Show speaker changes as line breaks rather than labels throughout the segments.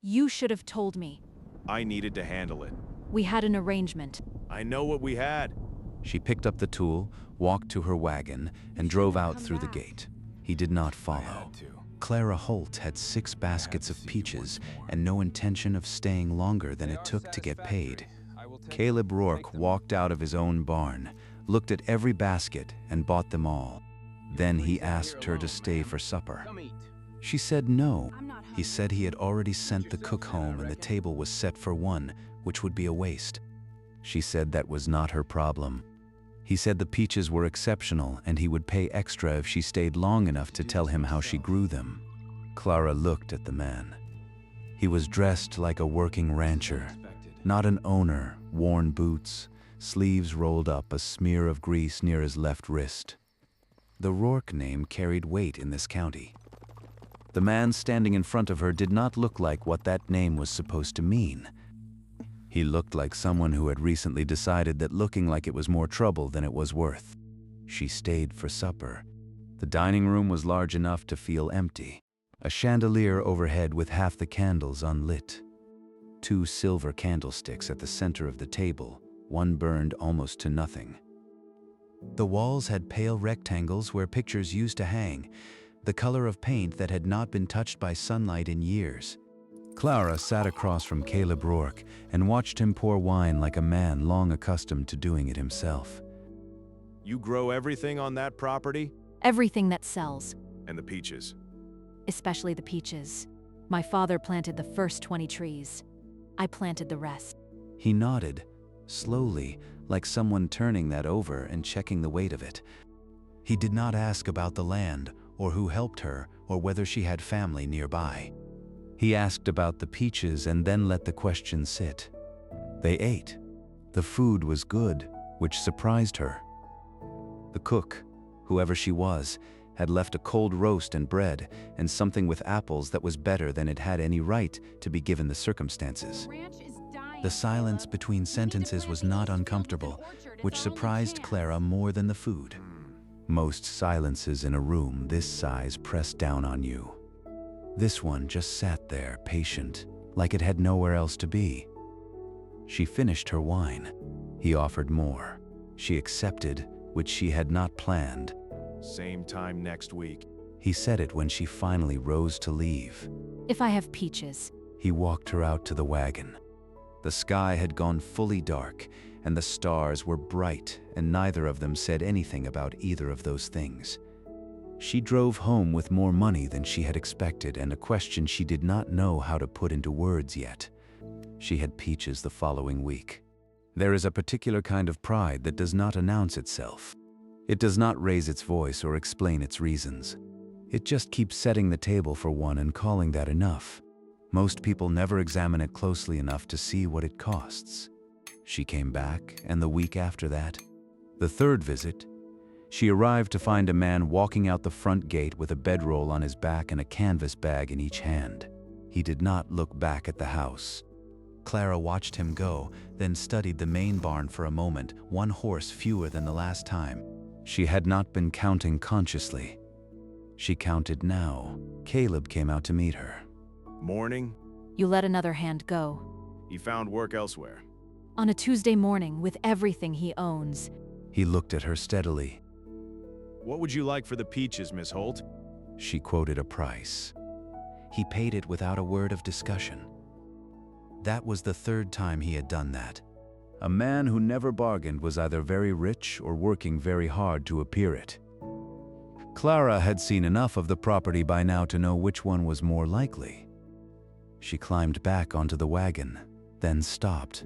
You should have told me.
I needed to handle it.
We had an arrangement.
I know what we had.
She picked up the tool, walked to her wagon, and drove out through the gate. He did not follow. Clara Holt had 6 baskets of peaches and no intention of staying longer than it took to get paid. Caleb Rourke walked out of his own barn, looked at every basket, and bought them all. Then he asked her to stay for supper. She said no. He said he had already sent the cook home and the table was set for one, which would be a waste. She said that was not her problem. He said the peaches were exceptional and he would pay extra if she stayed long enough to tell him how she grew them. Clara looked at the man. He was dressed like a working rancher, not an owner, worn boots, sleeves rolled up, a smear of grease near his left wrist. The Rourke name carried weight in this county. The man standing in front of her did not look like what that name was supposed to mean. He looked like someone who had recently decided that looking like it was more trouble than it was worth. She stayed for supper. The dining room was large enough to feel empty. A chandelier overhead with half the candles unlit. 2 silver candlesticks at the center of the table, one burned almost to nothing. The walls had pale rectangles where pictures used to hang, the color of paint that had not been touched by sunlight in years. Clara sat across from Caleb Rourke and watched him pour wine like a man long accustomed to doing it himself.
You grow everything on that property?
Everything that sells,
And the peaches.
especially the peaches. My father planted the first 20 trees. I planted the rest.
He nodded, slowly, like someone turning that over and checking the weight of it. He did not ask about the land, or who helped her, or whether she had family nearby. He asked about the peaches and then let the question sit. They ate. The food was good, which surprised her. The cook, whoever she was, had left a cold roast and bread and something with apples that was better than it had any right to be given the circumstances. The silence between sentences was not uncomfortable, which surprised Clara more than the food. Most silences in a room this size pressed down on you. This one just sat there, patient, like it had nowhere else to be. She finished her wine. He offered more. She accepted, which she had not planned.
Same time next week.
He said it when she finally rose to leave.
If I have peaches.
He walked her out to the wagon. The sky had gone fully dark, and the stars were bright, and neither of them said anything about either of those things. She drove home with more money than she had expected and a question she did not know how to put into words yet. She had peaches the following week. There is a particular kind of pride that does not announce itself. It does not raise its voice or explain its reasons. It just keeps setting the table for one and calling that enough. Most people never examine it closely enough to see what it costs. She came back, and the week after that, the 3rd visit, she arrived to find a man walking out the front gate with a bedroll on his back and a canvas bag in each hand. He did not look back at the house. Clara watched him go, then studied the main barn for a moment, 1 horse fewer than the last time. She had not been counting consciously. She counted now. Caleb came out to meet her.
Morning.
You let another hand go.
He found work elsewhere.
On a Tuesday morning with everything he owns.
He looked at her steadily.
What would you like for the peaches, Miss Holt?
She quoted a price. He paid it without a word of discussion. That was the 3rd time he had done that. A man who never bargained was either very rich or working very hard to appear it. Clara had seen enough of the property by now to know which one was more likely. She climbed back onto the wagon, then stopped.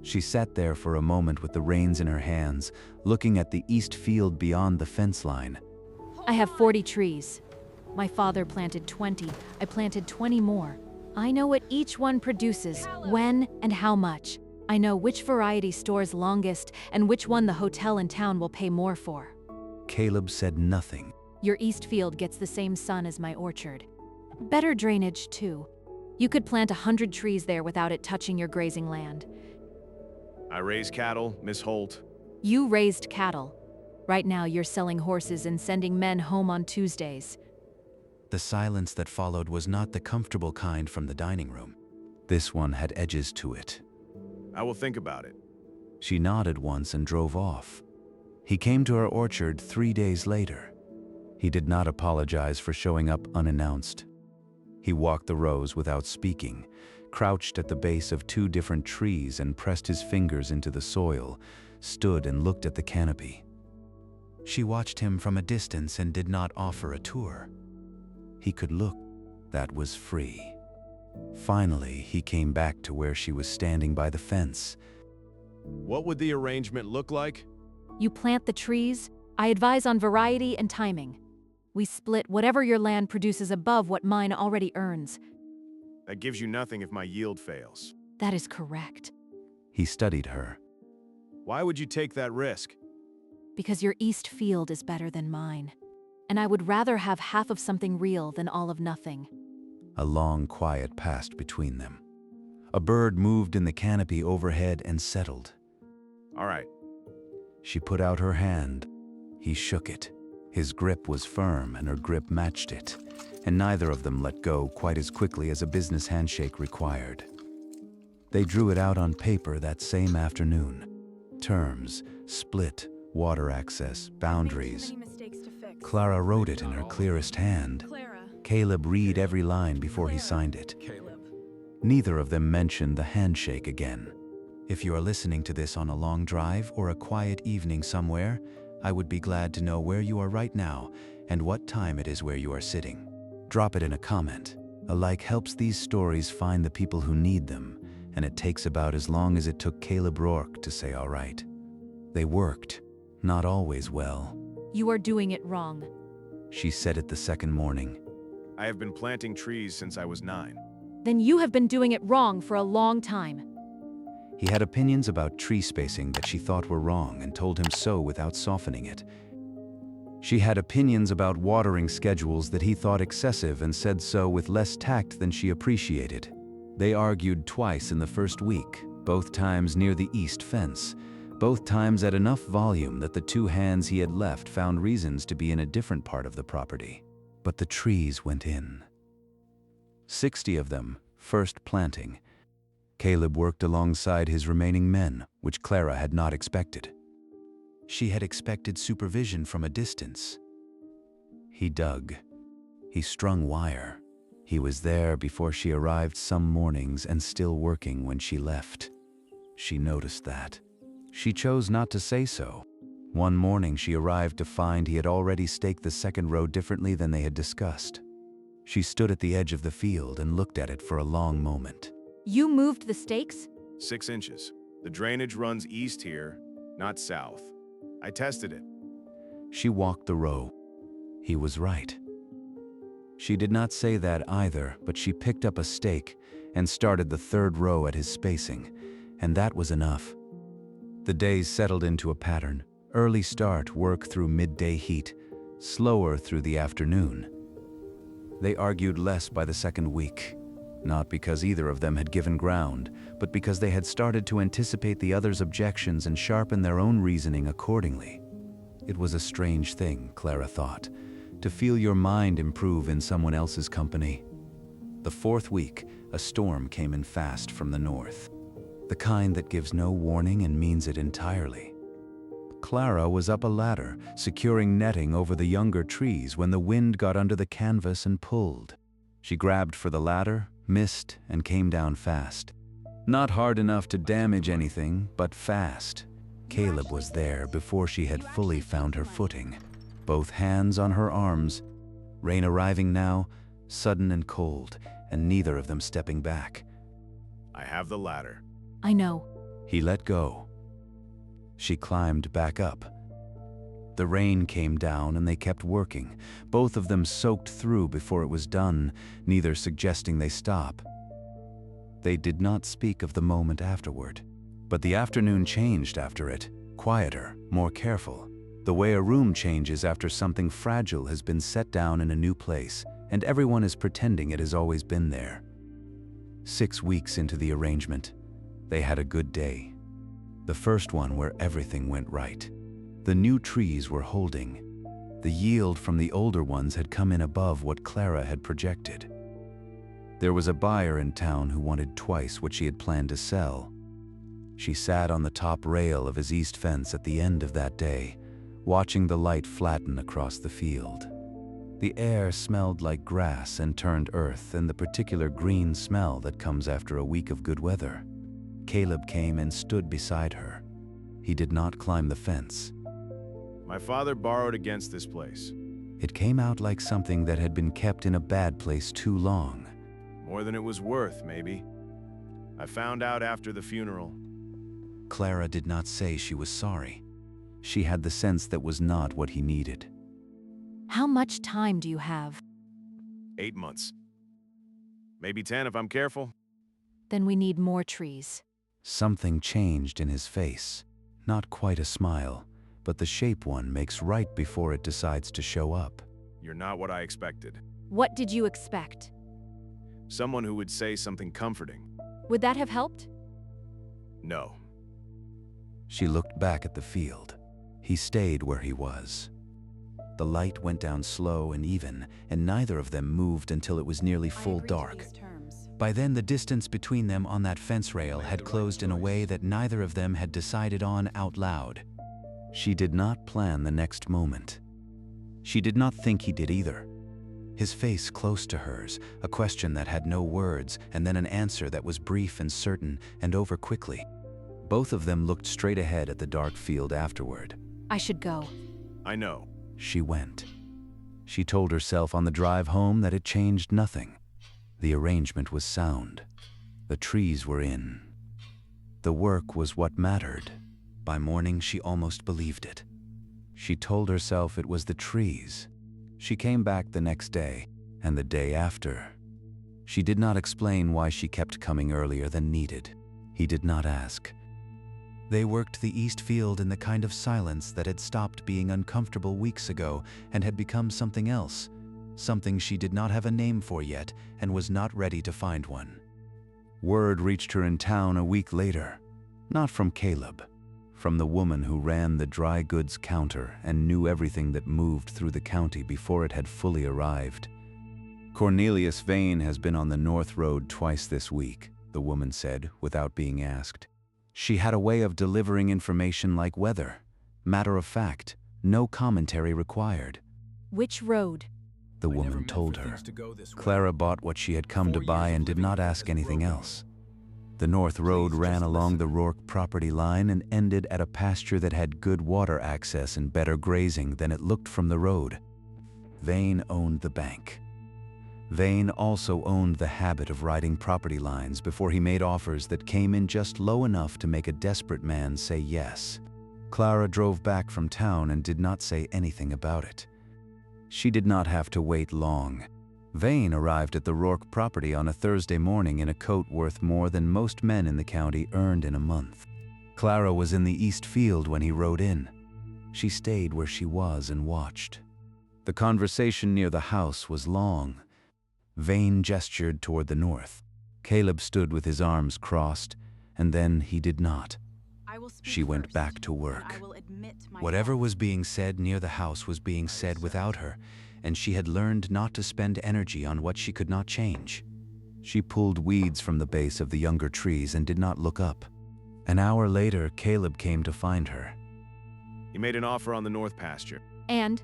She sat there for a moment with the reins in her hands, looking at the east field beyond the fence line.
I have 40 trees. My father planted 20. I planted 20 more. I know what each one produces, when and how much. I know which variety stores longest and which one the hotel in town will pay more for.
Caleb said nothing.
Your east field gets the same sun as my orchard. Better drainage, too. You could plant 100 trees there without it touching your grazing land.
I raise cattle, Miss Holt.
You raised cattle. Right now you're selling horses and sending men home on Tuesdays.
the silence that followed was not the comfortable kind from the dining room. This one had edges to it.
I will think about it.
She nodded once and drove off. He came to her orchard 3 days later. He did not apologize for showing up unannounced. He walked the rows without speaking, crouched at the base of 2 different trees and pressed his fingers into the soil, stood and looked at the canopy. She watched him from a distance and did not offer a tour. He could look. That was free. Finally, he came back to where she was standing by the fence.
What would the arrangement look like?
You plant the trees. I advise on variety and timing. We split whatever your land produces above what mine already earns.
That gives you nothing if my yield fails.
That is correct.
He studied her.
Why would you take that risk?
Because your east field is better than mine. And I would rather have half of something real than all of nothing.
A long quiet passed between them. A bird moved in the canopy overhead and settled.
All right.
She put out her hand. He shook it. His grip was firm and her grip matched it, and neither of them let go quite as quickly as a business handshake required. They drew it out on paper that same afternoon. Terms, split, water access, boundaries. Clara wrote it in her clearest hand. Caleb read every line before he signed it. Neither of them mentioned the handshake again. If you are listening to this on a long drive or a quiet evening somewhere, I would be glad to know where you are right now and what time it is where you are sitting. Drop it in a comment. A like helps these stories find the people who need them, and it takes about as long as it took Caleb Rourke to say all right. They worked, not always well.
You are doing it wrong.
She said it the second morning.
I have been planting trees since I was 9.
Then you have been doing it wrong for a long time.
He had opinions about tree spacing that she thought were wrong and told him so without softening it. She had opinions about watering schedules that he thought excessive and said so with less tact than she appreciated. They argued twice in the first week, both times near the east fence, both times at enough volume that the 2 hands he had left found reasons to be in a different part of the property. But the trees went in. 60 of them, first planting. Caleb worked alongside his remaining men, which Clara had not expected. She had expected supervision from a distance. He dug. He strung wire. He was there before she arrived some mornings and still working when she left. She noticed that. She chose not to say so. One morning she arrived to find he had already staked the second row differently than they had discussed. She stood at the edge of the field and looked at it for a long moment.
You moved the stakes?
6 inches. The drainage runs east here, not south. I tested it.
She walked the row. He was right. She did not say that either, but she picked up a stake and started the 3rd row at his spacing, and that was enough. The days settled into a pattern. Early start, work through midday heat, slower through the afternoon. They argued less by the 2nd week, not because either of them had given ground, but because they had started to anticipate the other's objections and sharpen their own reasoning accordingly. It was a strange thing, Clara thought, to feel your mind improve in someone else's company. The 4th week, a storm came in fast from the north, the kind that gives no warning and means it entirely. Clara was up a ladder, securing netting over the younger trees when the wind got under the canvas and pulled. She grabbed for the ladder, missed, and came down fast. Not hard enough to damage anything, but fast. Caleb was there before she had fully found her footing, both hands on her arms. Rain arriving now, sudden and cold, and neither of them stepping back.
I have the ladder.
I know.
He let go. She climbed back up. The rain came down and they kept working, both of them soaked through before it was done, neither suggesting they stop. They did not speak of the moment afterward, but the afternoon changed after it, quieter, more careful, the way a room changes after something fragile has been set down in a new place, and everyone is pretending it has always been there. 6 weeks into the arrangement, they had a good day. The first one where everything went right. The new trees were holding. The yield from the older ones had come in above what Clara had projected. There was a buyer in town who wanted twice what she had planned to sell. She sat on the top rail of his east fence at the end of that day, watching the light flatten across the field. The air smelled like grass and turned earth, and the particular green smell that comes after a week of good weather. Caleb came and stood beside her. He did not climb the fence.
My father borrowed against this place.
It came out like something that had been kept in a bad place too long.
More than it was worth, maybe. I found out after the funeral.
Clara did not say she was sorry. She had the sense that was not what he needed.
How much time do you have?
8 months. Maybe 10 if I'm careful.
Then we need more trees.
Something changed in his face. Not quite a smile, but the shape one makes right before it decides to show up.
You're not what I expected.
What did you expect?
Someone who would say something comforting.
Would that have helped?
No.
She looked back at the field. He stayed where he was. The light went down slow and even, and neither of them moved until it was nearly full dark. By then, the distance between them on that fence rail had closed in a way that neither of them had decided on out loud. She did not plan the next moment. She did not think he did either. His face close to hers, a question that had no words, and then an answer that was brief and certain and over quickly. Both of them looked straight ahead at the dark field afterward.
I should go.
I know.
She went. She told herself on the drive home that it changed nothing. The arrangement was sound. The trees were in. The work was what mattered. By morning, she almost believed it. She told herself it was the trees. She came back the next day, and the day after. She did not explain why she kept coming earlier than needed. He did not ask. They worked the east field in the kind of silence that had stopped being uncomfortable weeks ago and had become something else, something she did not have a name for yet and was not ready to find one. Word reached her in town a week later, not from Caleb, from the woman who ran the dry goods counter and knew everything that moved through the county before it had fully arrived. Cornelius Vane has been on the North Road twice this week, the woman said, without being asked. She had a way of delivering information like weather, matter of fact, no commentary required.
Which road?
The woman told her. Clara bought what she had come to buy and did not ask anything else. The North Road ran along the Rourke property line and ended at a pasture that had good water access and better grazing than it looked from the road. Vane owned the bank. Vane also owned the habit of riding property lines before he made offers that came in just low enough to make a desperate man say yes. Clara drove back from town and did not say anything about it. She did not have to wait long. Vane arrived at the Rourke property on a Thursday morning in a coat worth more than most men in the county earned in a month. Clara was in the east field when he rode in. She stayed where she was and watched. The conversation near the house was long. Vane gestured toward the north. Caleb stood with his arms crossed, and then he did not. She went back to work. Whatever was being said near the house was being said without her, and she had learned not to spend energy on what she could not change. She pulled weeds from the base of the younger trees and did not look up. An hour later, Caleb came to find her.
He made an offer on the north pasture.
And?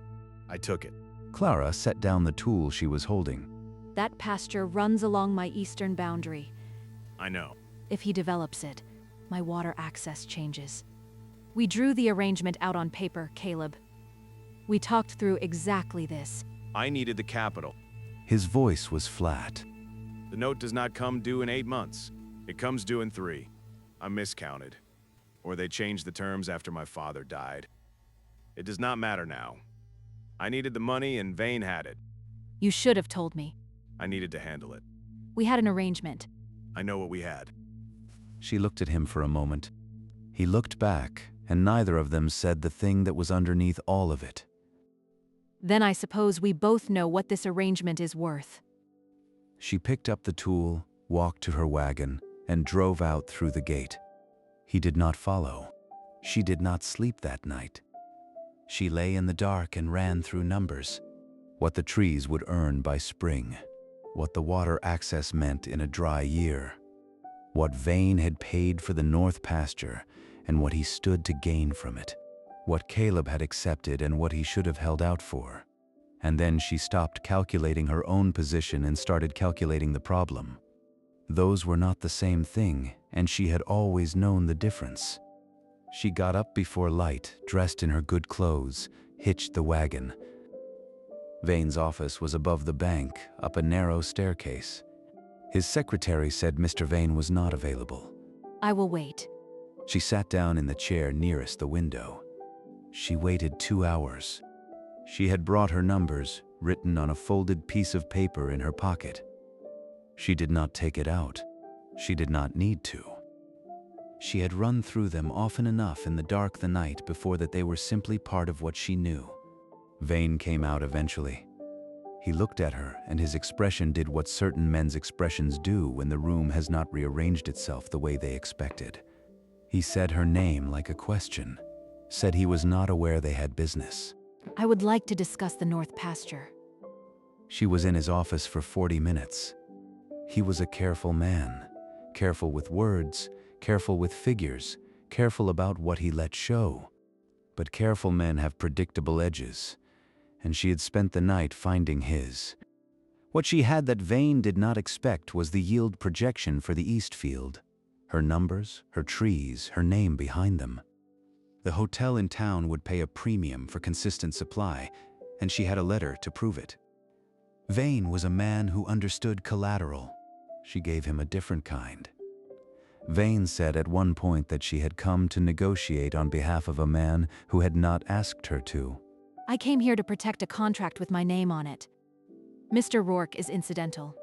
I took it.
Clara set down the tool she was holding.
That pasture runs along my eastern boundary.
I know.
If he develops it, my water access changes. We drew the arrangement out on paper, Caleb. We talked through exactly this.
I needed the capital.
His voice was flat.
The note does not come due in 8 months. It comes due in 3. I miscounted. Or they changed the terms after my father died. It does not matter now. I needed the money and Vane had it.
You should have told me.
I needed to handle it.
We had an arrangement.
I know what we had.
She looked at him for a moment. He looked back, and neither of them said the thing that was underneath all of it.
Then I suppose we both know what this arrangement is worth.
She picked up the tool, walked to her wagon, and drove out through the gate. He did not follow. She did not sleep that night. She lay in the dark and ran through numbers. What the trees would earn by spring. What the water access meant in a dry year. What Vane had paid for the north pasture and what he stood to gain from it. What Caleb had accepted and what he should have held out for. And then she stopped calculating her own position and started calculating the problem. Those were not the same thing, and she had always known the difference. She got up before light, dressed in her good clothes, hitched the wagon. Vane's office was above the bank, up a narrow staircase. His secretary said Mr. Vane was not available.
I will wait.
She sat down in the chair nearest the window. She waited 2 hours. She had brought her numbers, written on a folded piece of paper in her pocket. She did not take it out. She did not need to. She had run through them often enough in the dark the night before that they were simply part of what she knew. Vane came out eventually. He looked at her, and his expression did what certain men's expressions do when the room has not rearranged itself the way they expected. He said her name like a question, said he was not aware they had business.
I would like to discuss the north pasture.
She was in his office for 40 minutes. He was a careful man, careful with words, careful with figures, careful about what he let show. But careful men have predictable edges, and she had spent the night finding his. What she had that Vane did not expect was the yield projection for the east field. Her numbers, her trees, her name behind them. The hotel in town would pay a premium for consistent supply, and she had a letter to prove it. Vane was a man who understood collateral. She gave him a different kind. Vane said at one point that she had come to negotiate on behalf of a man who had not asked her to.
I came here to protect a contract with my name on it. Mr. Rourke is incidental.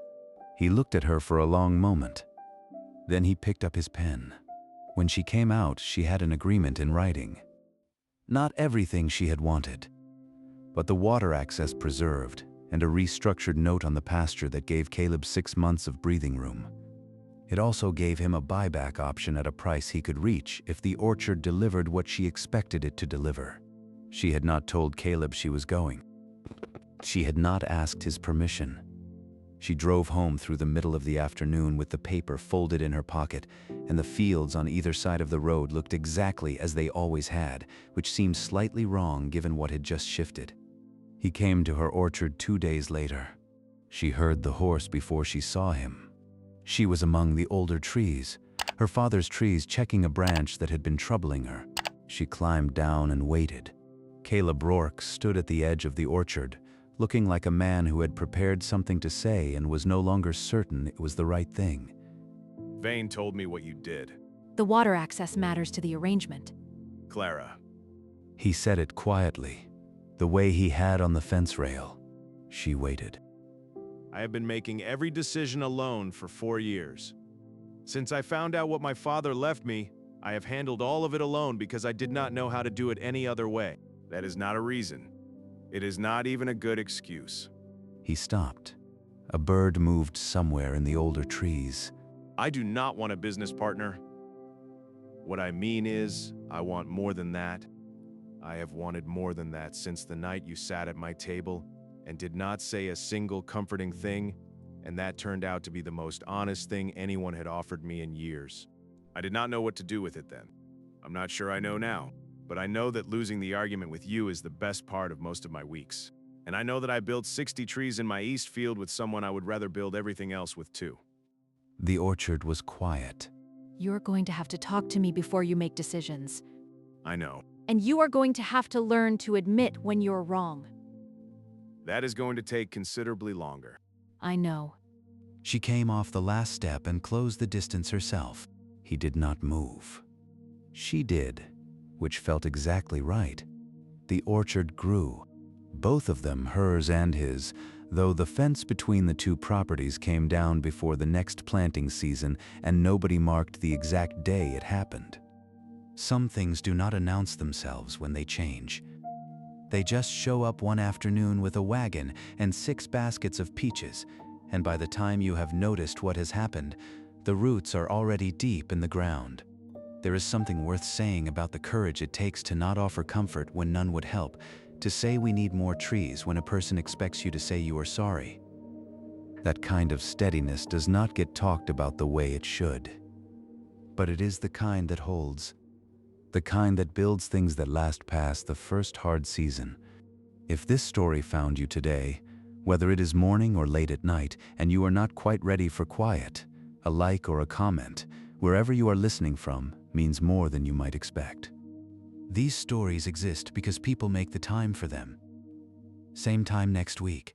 He looked at her for a long moment. Then he picked up his pen. When she came out, she had an agreement in writing. Not everything she had wanted, but the water access preserved and a restructured note on the pasture that gave Caleb 6 months of breathing room. It also gave him a buyback option at a price he could reach if the orchard delivered what she expected it to deliver. She had not told Caleb she was going. She had not asked his permission. She drove home through the middle of the afternoon with the paper folded in her pocket, and the fields on either side of the road looked exactly as they always had, which seemed slightly wrong given what had just shifted. He came to her orchard 2 days later. She heard the horse before she saw him. She was among the older trees, her father's trees, checking a branch that had been troubling her. She climbed down and waited. Caleb Rourke stood at the edge of the orchard, looking like a man who had prepared something to say and was no longer certain it was the right thing.
Vane told me what you did.
The water access matters to the arrangement.
Clara.
He said it quietly, the way he had on the fence rail. She waited.
I have been making every decision alone for 4 years. Since I found out what my father left me, I have handled all of it alone because I did not know how to do it any other way. That is not a reason. It is not even a good excuse.
He stopped. A bird moved somewhere in the older trees.
I do not want a business partner. What I mean is, I want more than that. I have wanted more than that since the night you sat at my table and did not say a single comforting thing, and that turned out to be the most honest thing anyone had offered me in years. I did not know what to do with it then. I'm not sure I know now, but I know that losing the argument with you is the best part of most of my weeks. And I know that I built 60 trees in my east field with someone I would rather build everything else with too.
The orchard was quiet.
You're going to have to talk to me before you make decisions.
I know.
And you are going to have to learn to admit when you're wrong.
That is going to take considerably longer.
I know.
She came off the last step and closed the distance herself. He did not move. She did, which felt exactly right. The orchard grew. Both of them, hers and his, though the fence between the two properties came down before the next planting season and nobody marked the exact day it happened. Some things do not announce themselves when they change. They just show up one afternoon with a wagon and 6 baskets of peaches, and by the time you have noticed what has happened, the roots are already deep in the ground. There is something worth saying about the courage it takes to not offer comfort when none would help, to say we need more trees when a person expects you to say you are sorry. That kind of steadiness does not get talked about the way it should. But it is the kind that holds. The kind that builds things that last past the first hard season. If this story found you today, whether it is morning or late at night, and you are not quite ready for quiet, a like or a comment, wherever you are listening from, means more than you might expect. These stories exist because people make the time for them. Same time next week.